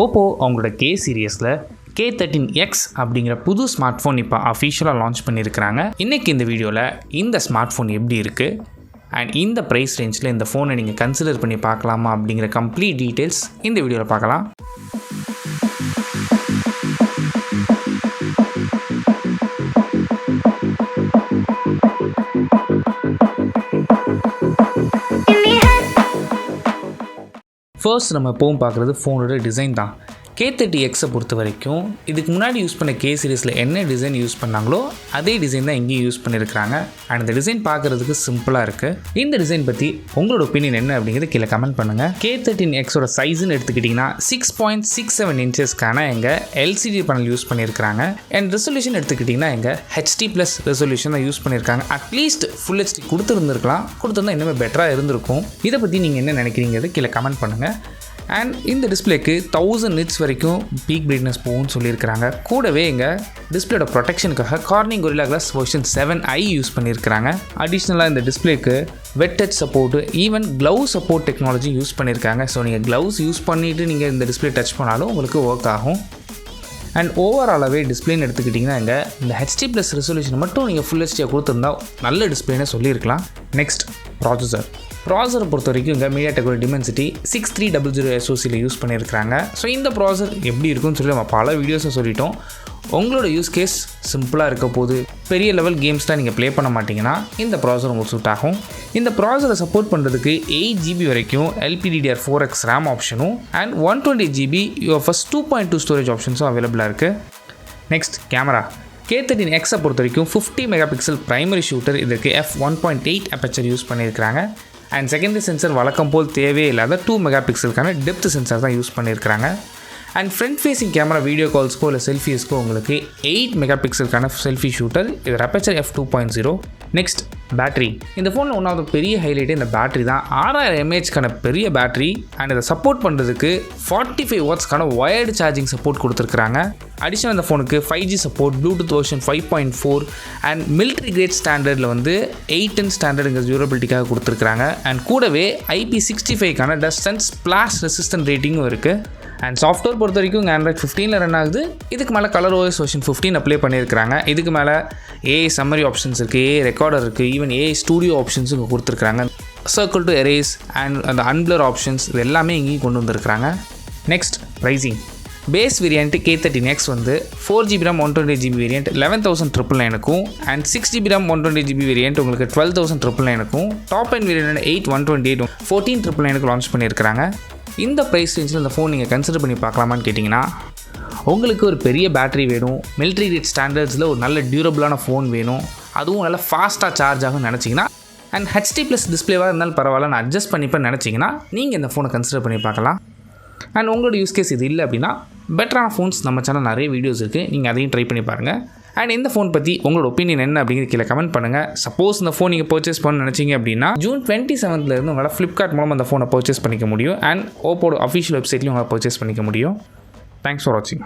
OPPO அவங்களோட K சீரியஸில் K13X அப்படிங்கிற புது ஸ்மார்ட் ஃபோன் இப்போ அஃபிஷியலாக லான்ச் பண்ணியிருக்கிறாங்க. இன்றைக்கி இந்த வீடியோவில் இந்த ஸ்மார்ட் ஃபோன் எப்படி இருக்குது அண்ட் இந்த ப்ரைஸ் ரேஞ்சில் இந்த ஃபோனை நீங்கள் கன்சிடர் பண்ணி பார்க்கலாமா அப்படிங்கிற கம்ப்ளீட் டீட்டெயில்ஸ் இந்த வீடியோவில் பார்க்கலாம். ஃபர்ஸ்ட் நம்ம எப்பவும் பார்க்குறது ஃபோனோட டிசைன் தான். K13Xை பொறுத்த வரைக்கும் இதுக்கு முன்னாடி யூஸ் பண்ண K சீரிஸில் என்ன டிசைன் யூஸ் பண்ணாங்களோ அதே டிசைன் தான் இங்கேயும் யூஸ் பண்ணியிருக்கிறாங்க. அண்ட் இந்த டிசைன் பார்க்குறதுக்கு சிம்பிளாக இருக்குது. இந்த டிசைன் பற்றி உங்களோட ஒப்பீனியன் என்ன அப்படிங்கிறது கீழே கமெண்ட் பண்ணுங்கள். K13Xோட சைஸ்ன்னு எடுத்துக்கிட்டிங்கன்னா 6.67 இன்ச்சஸ்க்கான எங்கள் LCD பேனல் யூஸ் பண்ணியிருக்கிறாங்க. அண்ட் ரெசல்யூஷன் எடுத்துக்கிட்டிங்கன்னா எங்கள் HD+ ரெசல்யூஷன் தான் யூஸ் பண்ணியிருக்காங்க. அட்லீஸ்ட் ஃபுல் HD கொடுத்துருந்தா இன்னுமே பெட்டராக இருந்திருக்கும். இதை பற்றி நீங்கள் என்ன நினைக்கிறீங்கிறது கீழே கமெண்ட் பண்ணுங்கள். அண்ட் இந்த டிஸ்பிளேக்கு 1000 nits வரைக்கும் பீக் பிரைட்னஸ் போகும்னு சொல்லியிருக்கிறாங்க. கூடவே எங்கள் டிஸ்பிளேயோட ப்ரொடெக்ஷனுக்காக Corning Gorilla glass version 7i use பண்ணியிருக்கிறாங்க. அடிஷ்னலாக இந்த டிஸ்பிளேக்கு wet touch support even gloves support technology use பண்ணியிருக்காங்க. ஸோ நீங்கள் க்ளவுஸ் யூஸ் பண்ணிவிட்டு நீங்கள் இந்த டிஸ்பிளே டச் பண்ணாலும் உங்களுக்கு ஒர்க் ஆகும். அண்ட் ஓவராலாகவே டிஸ்பிளேன்னு எடுத்துக்கிட்டிங்கன்னா இந்த HD+ ரெசல்யூஷன் மட்டும் நீங்கள் ஃபுல் HDயாக கொடுத்துருந்தா நல்ல டிஸ்பிளேன்னு சொல்லியிருக்கலாம். நெக்ஸ்ட் ப்ராசரை பொறுத்த வரைக்கும் இங்கே மீடியாடெக்கோட டிமென்சிட்டி 6300 SoCயில் யூஸ் பண்ணியிருக்கிறாங்க. ஸோ இந்த ப்ராசர் எப்படி இருக்குன்னு சொல்லி நம்ம பல வீடியோஸை சொல்லிட்டோம். உங்களோட யூஸ் கேஸ் சிம்பிளாக இருக்க போது பெரிய லெவல் கேம்ஸ்லாம் நீங்கள் ப்ளே பண்ண மாட்டிங்கன்னா இந்த ப்ராசர் உங்களுக்கு சூட் ஆகும். இந்த ப்ராசரை சப்போர்ட் பண்ணுறதுக்கு 8GB வரைக்கும் LPDDR4X RAM ஆப்ஷனும் அண்ட் 128GB UFS 2.2 ஸ்டோரேஜ் ஆப்ஷன்ஸும் அவைலபிளாக இருக்குது. நெக்ஸ்ட் கேமரா K13Xை பொறுத்த வரைக்கும் 50 MP ப்ரைமரி ஷூட்டர், இதற்கு f1.8 அப்பேச்சர் யூஸ் பண்ணியிருக்கிறாங்க. அண்ட் செகண்டரி சென்சர் வழக்கம் போல் தேவையே இல்லாத 2 MP டெப்த் சென்சார் தான் யூஸ் பண்ணியிருக்கிறாங்க. And front facing camera video கால்ஸ்க்கோ இல்லை செல்ஃபீஸ்க்கோ உங்களுக்கு 8 MP செல்ஃபி ஷூட்டர், இது அப்பேச்சர் f2.0. Next battery. இந்த ஃபோனில் ஒன்றாவது பெரிய ஹைலைட்டே இந்த பேட்டரி தான். 6000 mAhக்கான பெரிய பேட்டரி அண்ட் இதை சப்போர்ட் பண்ணுறதுக்கு 45 wattsக்கான வயர்டு சார்ஜிங் சப்போர்ட் கொடுத்துருக்குறாங்க. அடிஷனல் இந்த ஃபோனுக்கு 5G support, Bluetooth version 5.4 and military great ஸ்டாண்டர்டில் 810 ஸ்டாண்டர்டுங்கிற டியூரபிலிட்டிக்காக கொடுத்துருக்குறாங்க. அண்ட் கூடவே IP65க்கான டஸ்ட் அண்ட் ஸ்பிளாஷ் ரெசிஸ்டன்ட் ரேட்டிங்கும் இருக்குது. அண்ட் சாஃப்ட்வேர் பொறுத்த வரைக்கும் இங்கே Android 15 ரன் ஆகுது. இதுக்கு மேலே ColorOS வெர்ஷன் 15 அப்ளை பண்ணியிருக்கிறாங்க. இதுக்கு மேலே AI சம்மரி ஆப்ஷன்ஸ் இருக்குது, AI ரெக்கார்டர் இருக்குது, ஈவன் AI ஸ்டூடியோ ஆப்ஷன்ஸும் இங்கே கொடுத்துருக்குறாங்க. சர்க்கிள் டு எரேஸ் அண்ட் அந்த அன்பிளர் ஆப்ஷன்ஸ் இது எல்லாமே இங்கேயும் கொண்டு வந்திருக்கிறாங்க. Next pricing. Base variant K13X 4GB RAM 128GB variant 11,999க்கும் and 6GB RAM 128GB variant உங்களுக்கு 12,999க்கும், டாப் அண்ட் வேரியண்ட் 8,128 14,999க்கு லான்ச் பண்ணியிருக்கிறாங்க. இந்த ப்ரைஸ் ரேஞ்சில் இந்த ஃபோன் நீங்கள் கன்சிடர் பண்ணி பார்க்கலாமான்னு கேட்டிங்கன்னா, உங்களுக்கு ஒரு பெரிய பேட்டரி வேணும், மிலிட்ரி கிரேட் ஸ்டாண்டர்ட்ஸில் ஒரு நல்ல டியூரபிளான ஃபோன் வேணும், அதுவும் நல்லா ஃபாஸ்ட்டாக சார்ஜ் ஆகும்னு நினச்சிங்கன்னா, அண்ட் HD+ டிஸ்பிளேவாக இருந்தாலும் பரவாயில்ல நான் அட்ஜஸ்ட் பண்ணிப்பேன்னு நினச்சிங்கன்னா நீங்கள் இந்த ஃபோனை கன்சிடர் பண்ணி பார்க்கலாம். அண்ட் உங்களோட யூஸ் கேஸ் இது இல்லை அப்படின்னா பெட்டரான ஃபோன்ஸ் நம்ம சேனல் நிறைய வீடியோஸ் இருக்குது, நீங்கள் அதையும் ட்ரை பண்ணி பாருங்கள். அண்ட் இந்த ஃபோன் பற்றி உங்களோட ஒப்பீனியன் என்ன அப்படிங்கிறது கீழே கமெண்ட் பண்ணுங்கள். சப்போஸ் இந்த ஃபோன் நீங்கள் பர்ச்சேஸ் பண்ண நினச்சிங்க அப்படின்னா June 27 உங்களால் ஃப்ளிப்கார்ட் மூலம் அந்த ஃபோனை பர்ச்சேஸ் பண்ணிக்க முடியும். அண்ட் OPPO அஃபிஷியல் வெப்சைட்லையும் உங்களால் பர்ச்சேஸ் பண்ணிக்க முடியும். தேங்க்ஸ் ஃபார் வாட்சிங்.